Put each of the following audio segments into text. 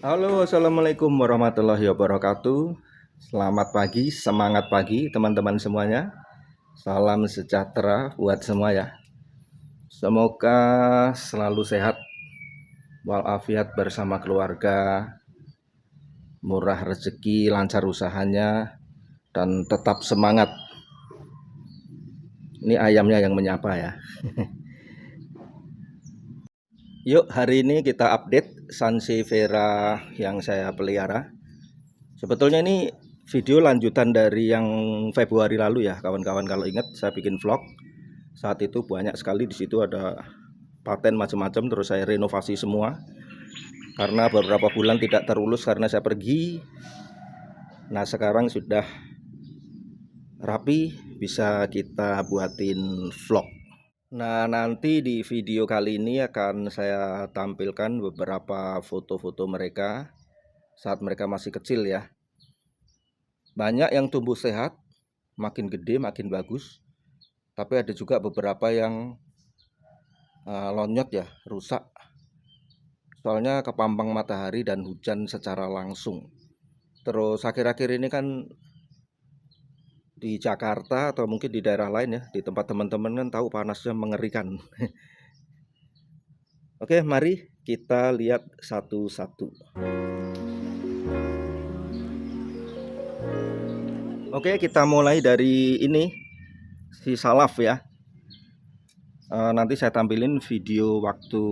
Halo, assalamualaikum warahmatullahi wabarakatuh. Selamat pagi, semangat pagi teman-teman semuanya. Salam sejahtera buat semua ya. Semoga selalu sehat walafiat bersama keluarga, murah rezeki, lancar usahanya, dan tetap semangat. Ini ayamnya yang menyapa ya. Yuk, hari ini kita update Sansevieria yang saya pelihara. Sebetulnya ini video lanjutan dari yang Februari lalu ya, kawan-kawan. Kalau ingat, saya bikin vlog. Saat itu banyak sekali, di situ ada paten macam-macam, terus saya renovasi semua. Karena beberapa bulan tidak terurus karena saya pergi. Nah, sekarang sudah rapi, bisa kita buatin vlog. Nah, nanti di video kali ini akan saya tampilkan beberapa foto-foto mereka saat mereka masih kecil ya. Banyak yang tumbuh sehat, makin gede makin bagus. Tapi ada juga beberapa yang lonyot ya, rusak. Soalnya kepampang matahari dan hujan secara langsung. Terus akhir-akhir ini kan di Jakarta atau mungkin di daerah lain ya, di tempat teman-teman kan tahu panasnya mengerikan. Oke, mari kita lihat satu-satu. Oke, kita mulai dari ini, si salaf ya. Nanti saya tampilin video waktu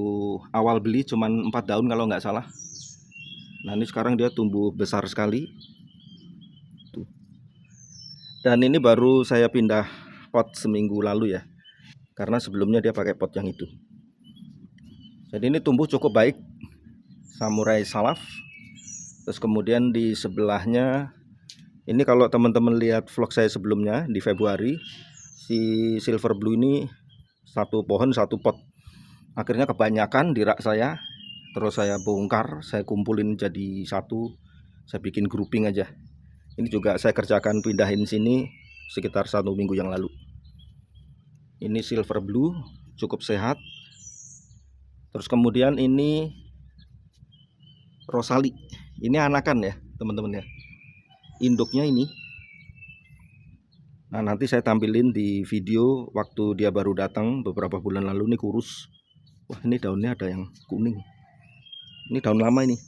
awal beli, cuman 4 daun kalau nggak salah. Nah, ini sekarang dia tumbuh besar sekali. Tuh. Dan ini baru saya pindah pot seminggu lalu ya, karena sebelumnya dia pakai pot yang itu. Jadi ini tumbuh cukup baik, samurai salaf. Terus kemudian di sebelahnya, ini kalau teman-teman lihat vlog saya sebelumnya di Februari, si silver blue ini satu pohon satu pot. Akhirnya kebanyakan di rak saya, terus saya bongkar, saya kumpulin jadi satu, saya bikin grouping aja. Ini juga saya kerjakan pindahin sini sekitar 1 minggu yang lalu. Ini silver blue, cukup sehat. Terus kemudian ini Rosali. Ini anakan ya teman-teman ya. Induknya ini. Nah, nanti saya tampilin di video waktu dia baru datang beberapa bulan lalu. Ini kurus. Wah, ini daunnya ada yang kuning. Ini daun lama ini.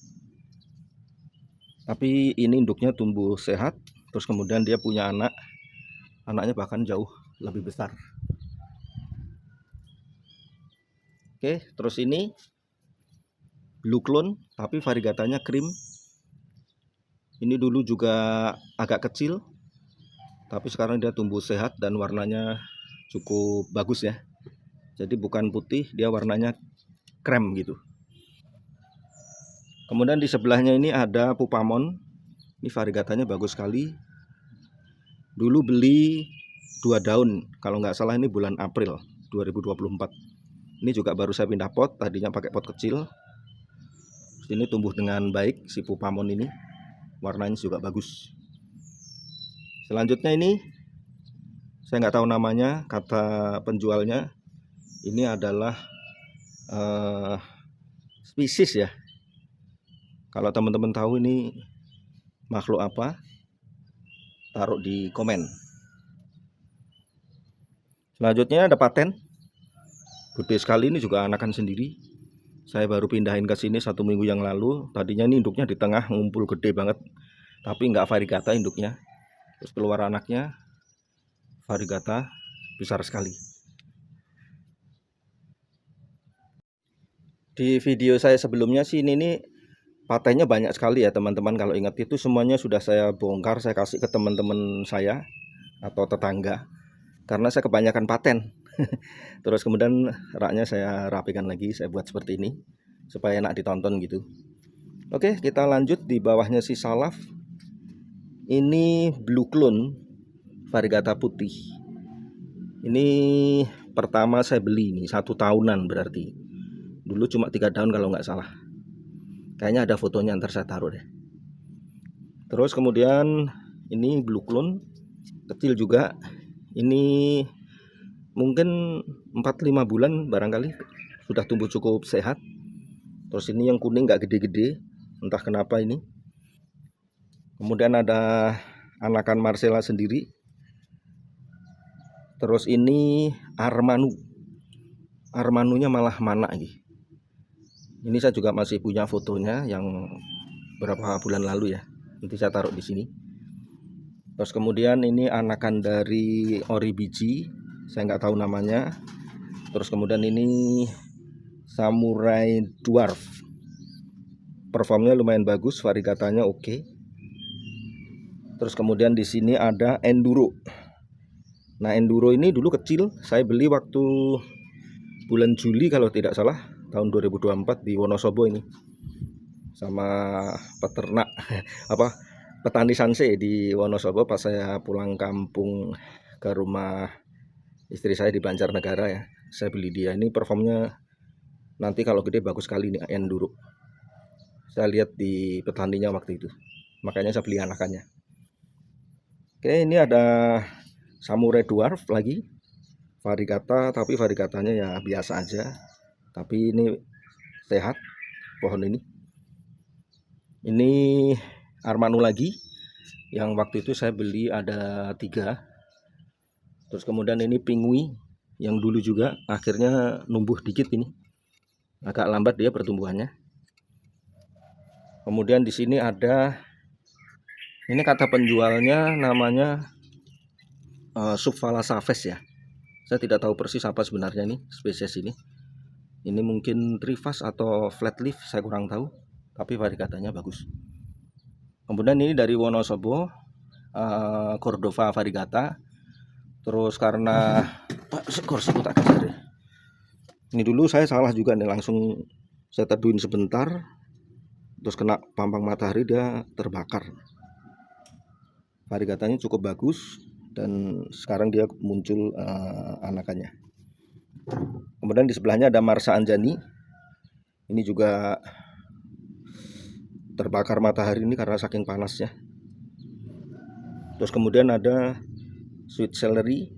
Tapi ini induknya tumbuh sehat. Terus kemudian dia punya anak. Anaknya bahkan jauh lebih besar. Oke, terus ini blue clone, tapi variegatanya krim. Ini dulu juga agak kecil, tapi sekarang dia tumbuh sehat dan warnanya cukup bagus ya. Jadi bukan putih, dia warnanya krem gitu. Kemudian di sebelahnya ini ada pupamon. Ini variegatanya bagus sekali. Dulu beli 2 daun, kalau nggak salah ini bulan April 2024. Ini juga baru saya pindah pot, tadinya pakai pot kecil. Ini tumbuh dengan baik si pupamon ini. Warnanya juga bagus. Selanjutnya ini saya nggak tahu namanya, kata penjualnya ini adalah spesies ya. Kalau teman-teman tahu ini makhluk apa, taruh di komen. Selanjutnya ada paten, gede sekali, ini juga anakan sendiri. Saya baru pindahin ke sini 1 minggu yang lalu. Tadinya ini induknya di tengah ngumpul gede banget, tapi nggak variegata induknya. Terus keluar anaknya variegata besar sekali. Di video saya sebelumnya sih ini patennya banyak sekali ya teman-teman. Kalau ingat itu semuanya sudah saya bongkar, saya kasih ke teman-teman saya atau tetangga karena saya kebanyakan paten. Terus kemudian raknya saya rapikan lagi, saya buat seperti ini supaya enak ditonton gitu. Oke, kita lanjut di bawahnya si salaf. Ini blue clone variegata putih. Ini pertama saya beli ini 1 tahunan berarti. Dulu cuma 3 daun kalau nggak salah. Kayaknya ada fotonya, ntar saya taruh deh. Terus kemudian ini blue clone kecil juga. Ini mungkin 4-5 bulan barangkali, sudah tumbuh cukup sehat. Terus ini yang kuning nggak gede-gede. entah kenapa ini. Kemudian ada anakan Marcella sendiri. Terus ini Armanunya malah mana ini. Ini saya juga masih punya fotonya yang berapa bulan lalu ya. Nanti saya taruh di sini. Terus kemudian ini anakan dari ori biji, saya nggak tahu namanya. Terus kemudian ini Samurai Dwarf, performnya lumayan bagus, variegatanya oke. Terus kemudian di sini ada Enduro. Nah, Enduro ini dulu kecil, saya beli waktu bulan Juli kalau tidak salah, tahun 2024 di Wonosobo ini, sama peternak petani sanse di Wonosobo pas saya pulang kampung ke rumah istri saya di Banjarnegara ya. Saya beli dia. Ini performnya nanti kalau gede bagus sekali nih, Enduro. Saya lihat di petaninya waktu itu, makanya saya beli anakannya. Oke, ini ada Samurai Dwarf lagi, variegata, tapi variegatanya ya biasa aja. Tapi ini sehat pohon ini. Ini Armanu lagi, yang waktu itu saya beli ada 3. Terus kemudian ini Pingui, yang dulu juga akhirnya numbuh dikit ini, agak lambat dia pertumbuhannya. Kemudian di sini ada, ini kata penjualnya namanya Subphala saves ya. Saya tidak tahu persis apa sebenarnya ini spesies ini. Ini mungkin trifas atau flat leaf, saya kurang tahu. Tapi variegatanya bagus. Kemudian ini dari Wonosobo, Cordova variegata. Terus karena skor tak kasar. Ini dulu saya salah juga nih, langsung saya teduhin sebentar, terus kena pampang matahari dia terbakar. Variegatanya cukup bagus dan sekarang dia muncul anakannya. Kemudian di sebelahnya ada Marsa Anjani. Ini juga terbakar matahari ini karena saking panasnya. Terus kemudian ada Sweet Celery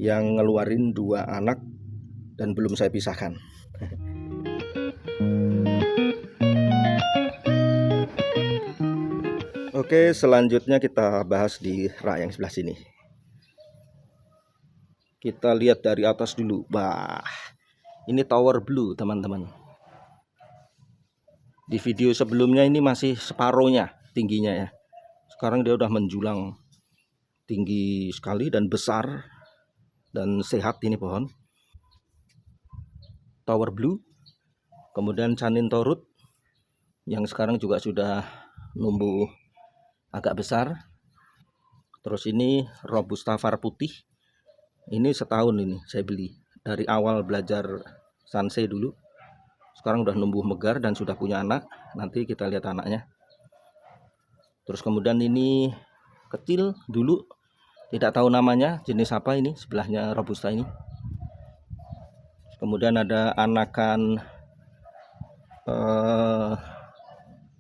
yang ngeluarin 2 anak dan belum saya pisahkan. Oke, selanjutnya kita bahas di rak yang sebelah sini. Kita lihat dari atas dulu. Bah, ini Tower Blue teman-teman. Di video sebelumnya ini masih separohnya tingginya ya. Sekarang dia udah menjulang tinggi sekali dan besar dan sehat ini pohon. Tower Blue. Kemudian Canin Torut yang sekarang juga sudah numbuh agak besar. Terus ini Robusta Var putih. Ini setahun ini saya beli. Dari awal belajar sanse dulu. Sekarang udah numbuh megar dan sudah punya anak. Nanti kita lihat anaknya. Terus kemudian ini kecil dulu, tidak tahu namanya, jenis apa ini, sebelahnya Robusta ini. Kemudian ada anakan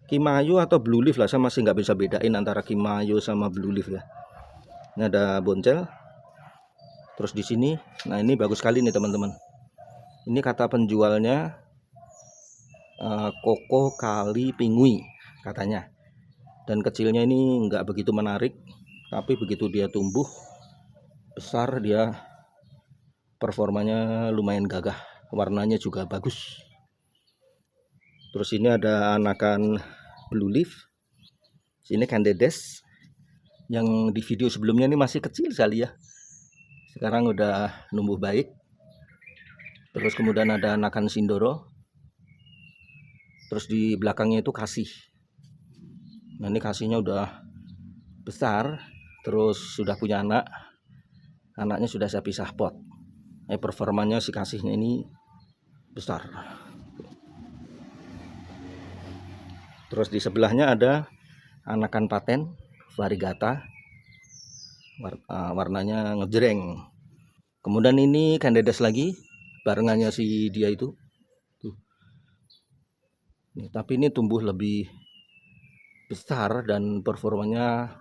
Kimayo atau Blue Leaf lah, saya masih nggak bisa bedain antara Kimayo sama Blue Leaf ya. Ini ada Boncel. Terus di sini, nah ini bagus sekali nih teman-teman. Ini kata penjualnya Koko Kali Pingui katanya. Dan kecilnya ini nggak begitu menarik, tapi begitu dia tumbuh besar dia performanya lumayan gagah, warnanya juga bagus. Terus ini ada anakan Blue Leaf. Sini Candides yang di video sebelumnya ini masih kecil sekali ya. Sekarang udah numbuh baik. Terus kemudian ada anakan Sindoro. Terus di belakangnya itu kasih. Nah ini kasihnya udah besar, terus sudah punya anak. Anaknya sudah saya pisah pot. Performanya si kasihnya ini besar. Terus di sebelahnya ada anakan paten variegata, warnanya ngejreng. Kemudian ini Candides lagi, barengannya si dia itu. Tuh. Nih, tapi ini tumbuh lebih besar dan performanya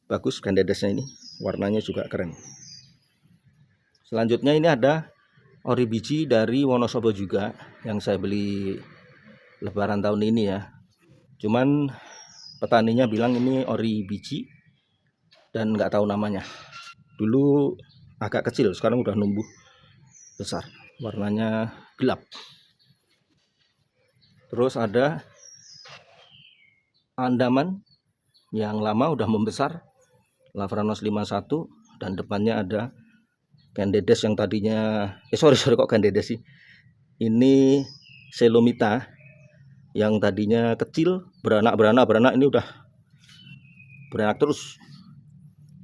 bagus Candidesnya ini, warnanya juga keren. Selanjutnya ini ada ori biji dari Wonosobo juga yang saya beli Lebaran tahun ini ya. Cuman petaninya bilang ini ori biji dan nggak tahu namanya. Dulu agak kecil, sekarang udah numbuh besar. Warnanya gelap. Terus ada Andaman yang lama udah membesar, Lavranos 51, dan depannya ada Candedes yang tadinya sorry kok Candedes sih. Ini Selomita yang tadinya kecil, beranak ini udah beranak terus.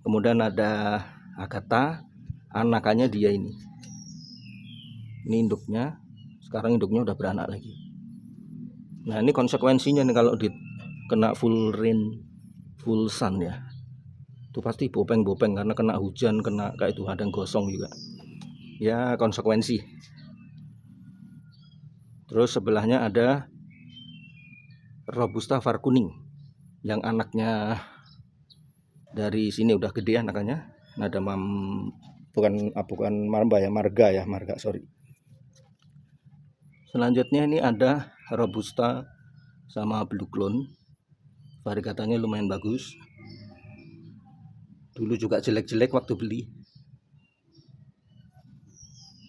Kemudian ada Agatha, anakannya dia ini. Ini induknya, sekarang induknya udah beranak lagi. Nah ini konsekuensinya nih kalau kena full rain, full sun ya, itu pasti bopeng-bopeng karena kena hujan, kena kayak itu hadang gosong juga. Ya konsekuensi. Terus sebelahnya ada Robusta var kuning yang anaknya dari sini udah gede anakannya. Ada bukan marga sorry. Selanjutnya ini ada Robusta sama Blue Clone, variegatanya lumayan bagus. Dulu juga jelek-jelek waktu beli.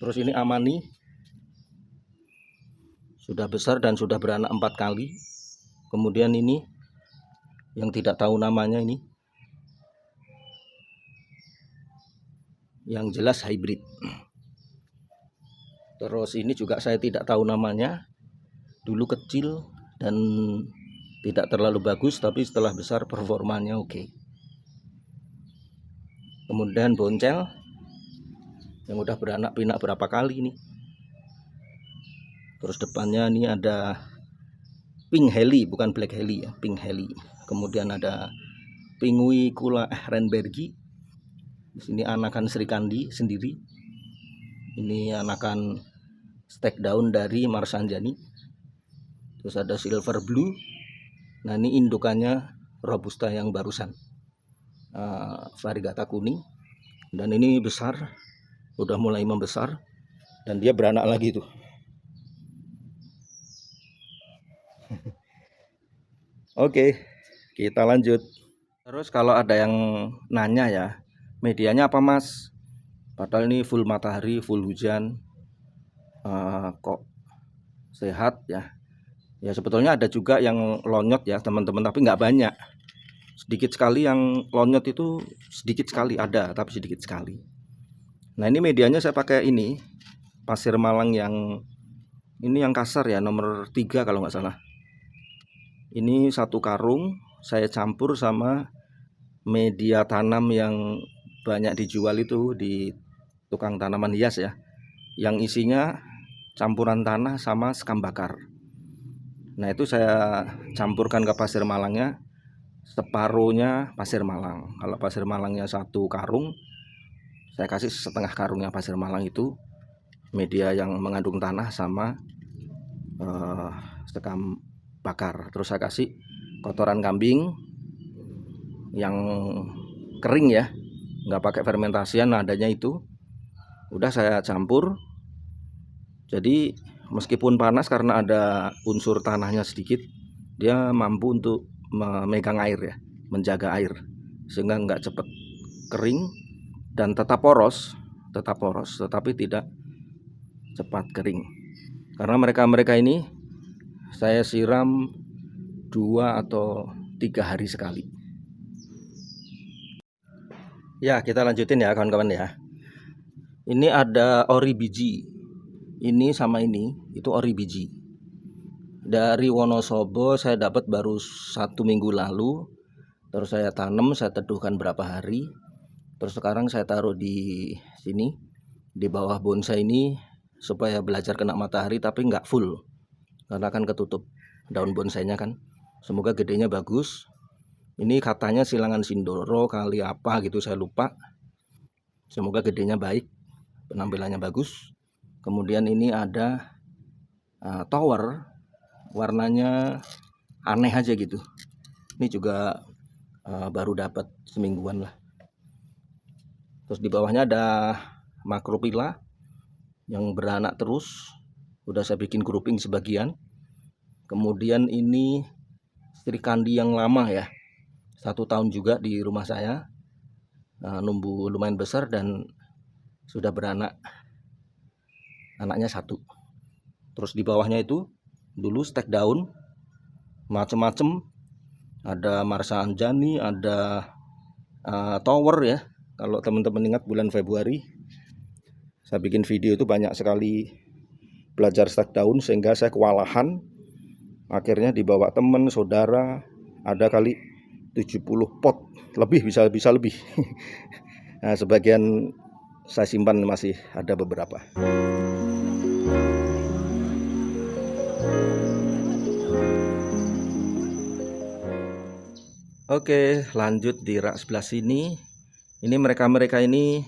Terus ini Amani, sudah besar dan sudah beranak 4 kali. Kemudian ini yang tidak tahu namanya ini, yang jelas hybrid. Terus ini juga saya tidak tahu namanya, dulu kecil dan tidak terlalu bagus, tapi setelah besar performanya oke. Kemudian Boncel yang udah beranak pinak berapa kali ini. Terus depannya ini ada Pink Heli, bukan Black Heli ya, Pink Heli. Kemudian ada Pinguicula Ehrenbergi. Di sini anakan Srikandi sendiri. Ini anakan stek daun dari Marsanjani. Terus ada Silver Blue. Nah ini indukannya Robusta yang barusan, variegata kuning. Dan ini besar, udah mulai membesar, dan dia beranak lagi tuh. Oke, kita lanjut. Terus kalau ada yang nanya ya, medianya apa mas? Padahal ini full matahari, full hujan, kok sehat ya. Ya sebetulnya ada juga yang lonyot ya teman-teman, tapi nggak banyak. Sedikit sekali yang lonyot itu, sedikit sekali ada, tapi sedikit sekali. Nah ini medianya saya pakai ini, pasir Malang yang ini yang kasar ya, nomor 3 kalau nggak salah. Ini 1 karung saya campur sama media tanam yang banyak dijual itu di tukang tanaman hias ya, yang isinya campuran tanah sama sekam bakar. Nah itu saya campurkan ke pasir Malangnya, separuhnya pasir Malang. Kalau pasir Malangnya 1 karung, saya kasih setengah karungnya pasir Malang itu media yang mengandung tanah sama sekam bakar. Terus saya kasih kotoran kambing yang kering ya, nggak pakai fermentasian, adanya itu udah saya campur. Jadi meskipun panas, karena ada unsur tanahnya sedikit, dia mampu untuk memegang air ya, menjaga air sehingga nggak cepat kering dan tetap poros, tetapi tidak cepat kering. Karena mereka ini saya siram 2 atau 3 hari sekali. Ya kita lanjutin ya kawan-kawan ya. Ini ada ori biji, ini sama ini itu ori biji dari Wonosobo. Saya dapat baru 1 minggu lalu. Terus saya tanam, saya teduhkan berapa hari. Terus sekarang saya taruh di sini, di bawah bonsai ini, supaya belajar kena matahari tapi nggak full, karena kan ketutup daun bonsainya kan. Semoga gedenya bagus. Ini katanya silangan Sindoro kali apa gitu, saya lupa. Semoga gedenya baik, penampilannya bagus. Kemudian ini ada tower, warnanya aneh aja gitu. Ini juga baru dapat semingguan lah. Terus di bawahnya ada Macrophylla yang beranak terus. Udah saya bikin grouping sebagian. Kemudian ini Sri Kandi yang lama ya, 1 tahun juga di rumah saya. Numbuh lumayan besar dan sudah beranak, anaknya 1. Terus di bawahnya itu dulu stek daun macem-macem, ada Marsa Anjani, ada Tower ya. Kalau teman-teman ingat bulan Februari saya bikin video itu banyak sekali belajar stek daun sehingga saya kewalahan. Akhirnya dibawa teman, saudara, ada kali 70 pot lebih, bisa lebih. Nah, sebagian saya simpan, masih ada beberapa. Oke, lanjut di rak sebelah sini. Ini mereka ini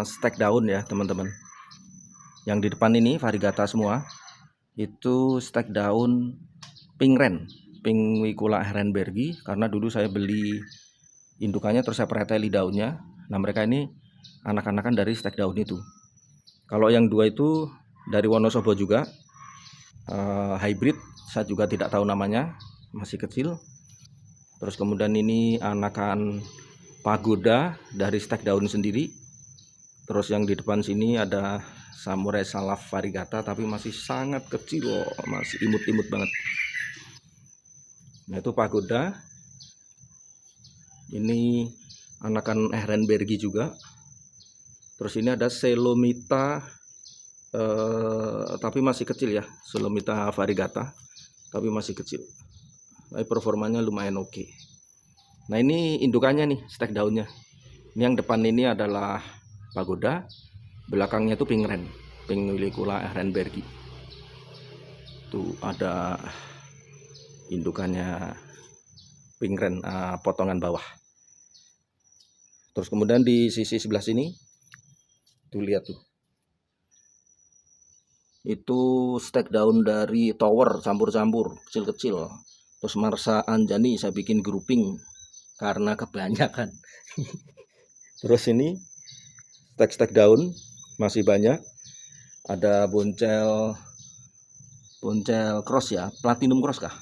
stek daun ya teman-teman. Yang di depan ini variegata semua. Itu stek daun Pingren, Pinguicula ehrenbergi, karena dulu saya beli indukannya terus saya preteli daunnya. Nah, mereka ini anak-anakan dari stek daun itu. Kalau yang 2 itu dari Wonosobo juga, hybrid, saya juga tidak tahu namanya, masih kecil. Terus kemudian ini anakan Pagoda dari stek daun sendiri. Terus yang di depan sini ada Samurai Salaf variegata, tapi masih sangat kecil loh, masih imut-imut banget. Nah, itu Pagoda. Ini anakan ehrenbergi juga. Terus ini ada Selomita, tapi masih kecil ya, Selomita variegata, tapi masih kecil. Tapi performanya lumayan oke. Nah, ini indukannya nih, stek daunnya. Ini yang depan ini adalah Pagoda, belakangnya itu Pingren, Pinguicula ehrenbergi. Tuh ada indukannya Pingren, potongan bawah. Terus kemudian di sisi sebelah sini, tuh lihat tuh. Itu stek daun dari Tower campur-campur, kecil-kecil. Terus Marsa Anjani saya bikin grouping karena kebanyakan. Terus ini stek-stek daun masih banyak. Ada boncel cross ya, platinum cross kah?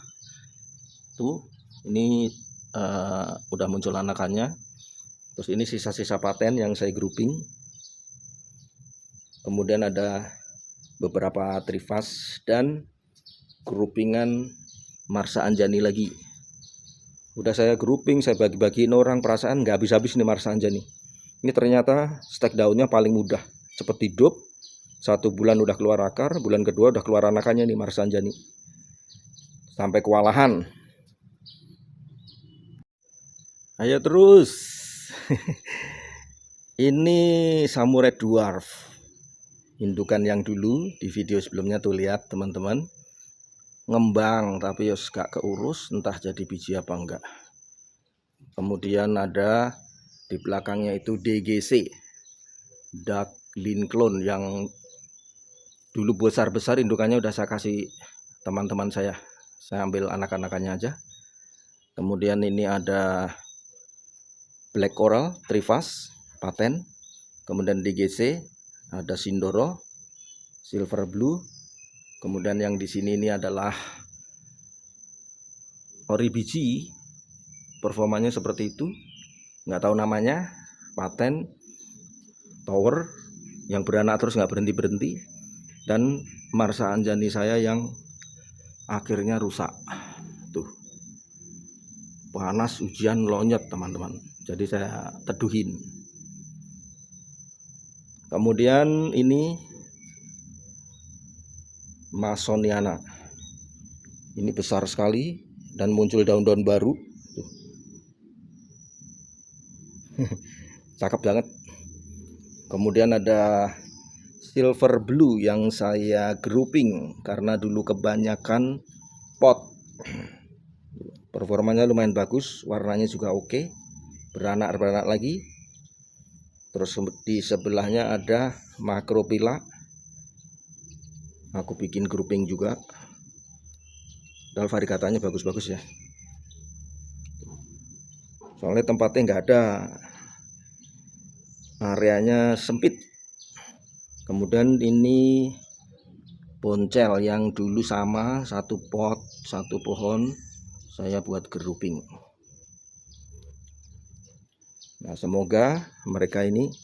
Tuh, ini udah muncul anakannya. Terus ini sisa-sisa paten yang saya grouping. Kemudian ada beberapa trifas dan groupingan Marsa Anjani lagi. Udah saya grouping, saya bagi-bagiin orang, perasaan nggak habis-habis nih Marsa Anjani. Ini ternyata stek daunnya paling mudah, cepet hidup. 1 bulan udah keluar akar, bulan kedua udah keluar anakannya nih Marsa Anjani. Sampai kewalahan. Ayo terus. Ini Samurai Dwarf, indukan yang dulu di video sebelumnya tuh, lihat teman-teman, ngembang tapi yos gak keurus, entah jadi biji apa enggak. Kemudian ada di belakangnya itu DGC, Dark Lean Clone, yang dulu besar-besar indukannya udah saya kasih teman-teman saya ambil anak-anakannya aja. Kemudian ini ada Black Coral Trifas paten. Kemudian DGC ada Sindoro, Silver Blue. Kemudian yang di sini ini adalah ori biji, performanya seperti itu, nggak tahu namanya, paten Tower yang beranak terus nggak berhenti-berhenti. Dan Marsa Anjani saya yang akhirnya rusak tuh, panas, hujan, lonyet teman-teman, jadi saya teduhin. Kemudian ini Masoniana, ini besar sekali dan muncul daun-daun baru tuh. Cakep banget. Kemudian ada Silver Blue yang saya grouping karena dulu kebanyakan pot. Performanya lumayan bagus, warnanya juga oke, beranak lagi. Terus di sebelahnya ada Macrophylla, aku bikin grouping juga. Dan variegatanya bagus-bagus ya, soalnya tempatnya nggak ada, areanya sempit. Kemudian ini poncel yang dulu sama, satu pot, satu pohon saya buat grouping. Nah, semoga mereka ini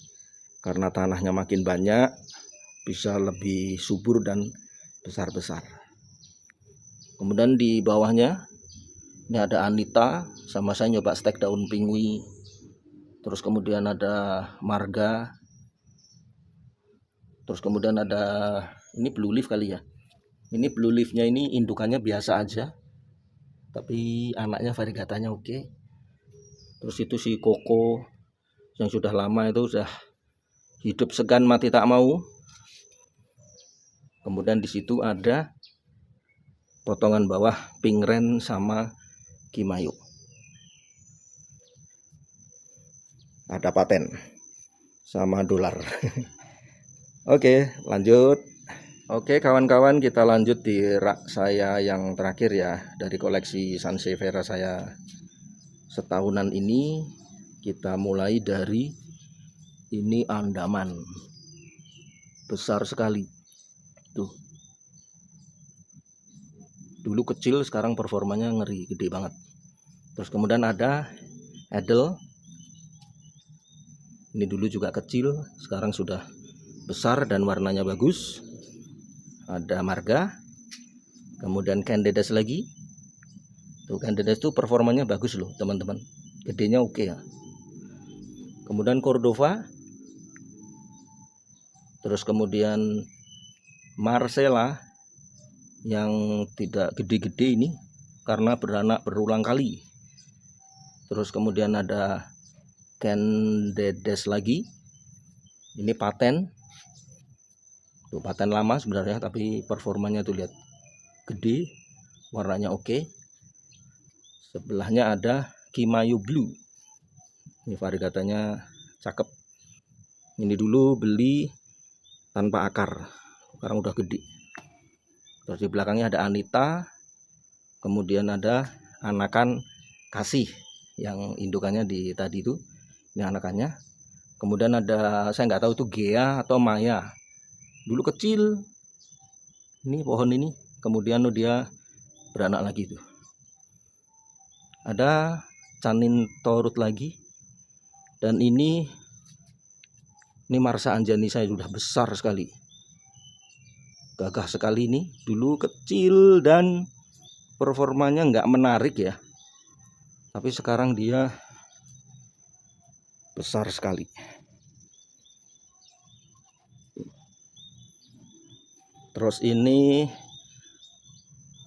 karena tanahnya makin banyak bisa lebih subur dan besar-besar. Kemudian di bawahnya ini ada Anita, sama saya nyoba stek daun pingui. Terus kemudian ada marga. Terus kemudian ada ini blue leaf kali ya. Ini blue leafnya ini indukannya biasa aja, tapi anaknya variegatanya oke. Terus itu si koko yang sudah lama itu sudah hidup segan mati tak mau. Kemudian di situ ada potongan bawah pink ren sama kimayo. Ada paten sama dolar. Oke, lanjut. Oke kawan-kawan, kita lanjut di rak saya yang terakhir ya, dari koleksi Sansevieria saya setahunan ini. Kita mulai dari ini Andaman, besar sekali tuh. Dulu kecil, sekarang performanya ngeri, gede banget. Terus kemudian ada Edel, ini dulu juga kecil, sekarang sudah besar dan warnanya bagus. Ada marga, kemudian Candidas lagi. Tuh Candidas tuh performanya bagus loh teman-teman, gedenya oke ya. Kemudian Cordova, terus kemudian Marcella yang tidak gede-gede ini karena beranak berulang kali. Terus kemudian ada Candidas lagi, ini paten. Tuh paten lama sebenarnya, tapi performanya tuh lihat gede, warnanya oke. Sebelahnya ada Kimayo Blue, ini variegatanya cakep. Ini dulu beli tanpa akar, sekarang udah gede. Terus di belakangnya ada Anita, kemudian ada anakan kasih yang indukannya di tadi itu, ini anakannya. Kemudian ada, saya nggak tahu itu Gea atau Maya, dulu kecil ini pohon ini, kemudian dia beranak lagi tuh. Ada Canin Torut lagi, dan ini Marsa Anjani saya sudah besar sekali, gagah sekali. Ini dulu kecil dan performanya nggak menarik ya, tapi sekarang dia besar sekali. Terus ini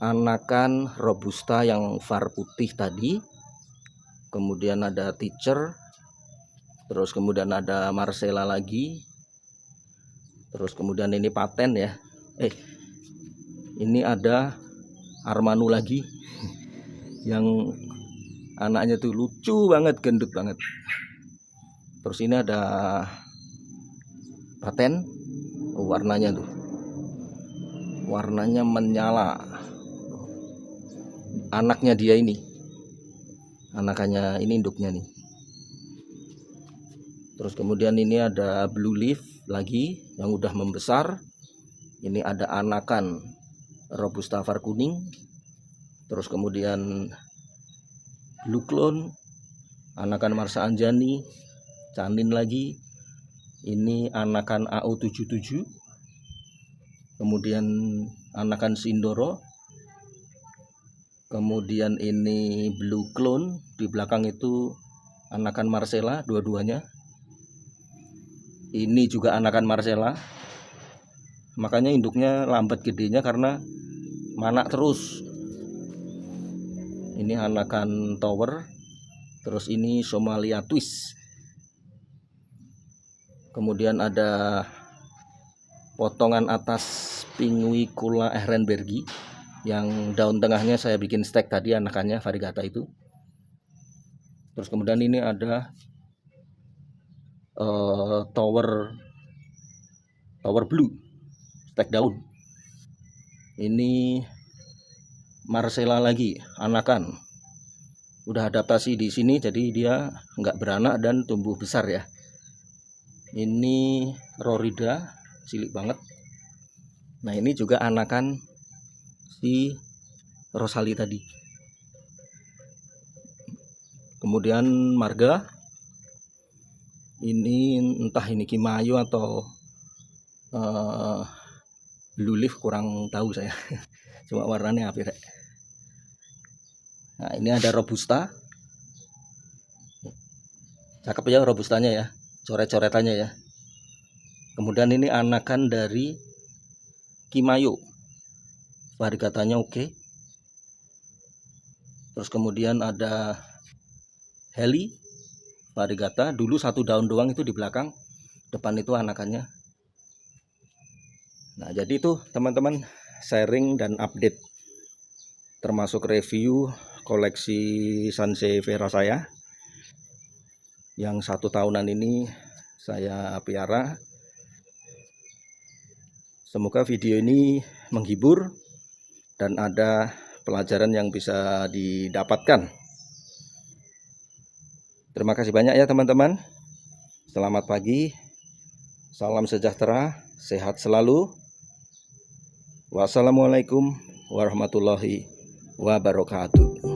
anakan robusta yang var putih tadi, kemudian ada Teacher, terus kemudian ada Marcella lagi, terus kemudian ini paten ya. Ini ada Armanu lagi yang anaknya tuh lucu banget, gendut banget. Terus ini ada paten, warnanya tuh, warnanya menyala. Anaknya dia ini, anakannya ini induknya nih. Terus kemudian ini ada blue leaf lagi yang udah membesar. Ini ada anakan robusta var kuning. Terus kemudian blue clone, anakan Marsa Anjani, Canin lagi. Ini anakan AO77. Kemudian anakan Sindoro. Kemudian ini blue clone, di belakang itu anakan Marcella dua-duanya. Ini juga anakan Marcella, makanya induknya lambat gedenya karena manak terus. Ini anakan Tower. Terus ini Somalia Twist. Kemudian ada potongan atas Pinguicula ehrenbergi yang daun tengahnya saya bikin stek tadi, anakannya variegata itu. Terus kemudian ini ada Tower Blue, stek daun. Ini Marcella lagi, anakan. Udah adaptasi di sini, jadi dia nggak beranak dan tumbuh besar ya. Ini Rorida, cilik banget. Nah, ini juga anakan si Rosali tadi. Kemudian marga ini entah ini Kimayo atau blue leaf, kurang tahu saya. Cuma warnanya apir. Nah, ini ada robusta. Cakep ya robustanya ya, coret-coretannya ya. Kemudian ini anakan dari Kimayo, variegatanya oke. Terus kemudian ada Heli variegata, dulu 1 daun doang itu di belakang, depan itu anakannya. Nah, jadi itu teman-teman, sharing dan update termasuk review koleksi Sansevieria saya yang 1 tahunan ini saya piara. Semoga video ini menghibur dan ada pelajaran yang bisa didapatkan. Terima kasih banyak ya teman-teman. Selamat pagi, salam sejahtera, sehat selalu. Wassalamualaikum warahmatullahi wabarakatuh.